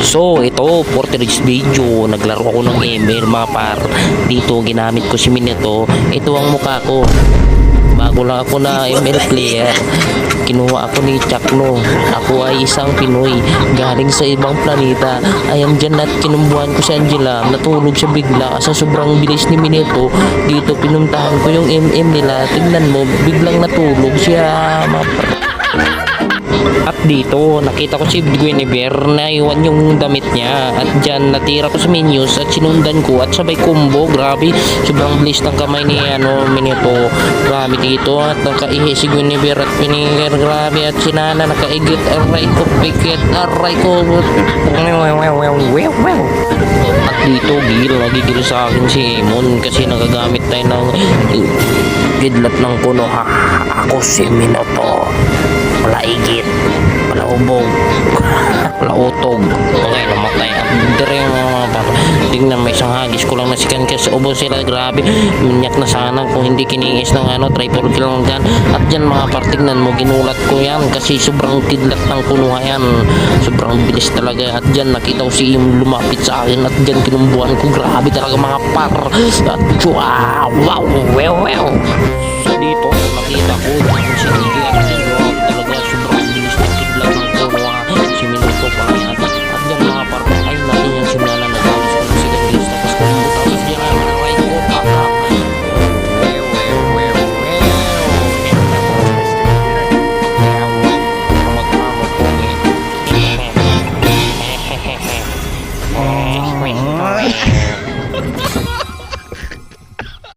So ito for today's video, naglaro ako ng ML mga par. Dito ginamit ko si Minato. Ito ang mukha ko. Bago lang ako na ML player, kinuha ako ni Chakno. Ako ay isang Pinoy galing sa ibang planeta. Ayan dyan at kinumbuhan ko si Angela. Natulog siya bigla sa sobrang bilis ni Minato. Dito pinuntahan ko yung MM nila. Tingnan mo, biglang natulog siya mga par. At dito, nakita ko si Guinevere na iwan yung damit niya. At dyan, natira ko sa menus at sinundan ko at sabay combo. Grabe, sobrang bilis ng kamay ni Minato. Grabe dito at nakaihi si Guinevere at Piniger. Grabe at sinana nakaigit. Aray ko, pikit. Aray ko. At dito, nagigil sa akin si Emon kasi nagagamit tayo ng kidlat ng kuno. Ako si Minato. Palaigit, palaubog, palautog. Okay, namatay. Dire yung mga par. Tingnan, may isang hagis ko lang nasikan kasi ubos sila. Grabe, minyak na sana kung hindi kiniis ng triple kill ng gun. At dyan mga par, tingnan mo, ginulat ko yan kasi sobrang kidlat ng kunuha yan. Sobrang bilis talaga. At dyan nakita ko si Im lumapit sa akin at dyan kinumbuhan ko. Grabe talaga mga par. At wow, wow, wow, wow. So dito nakita ko si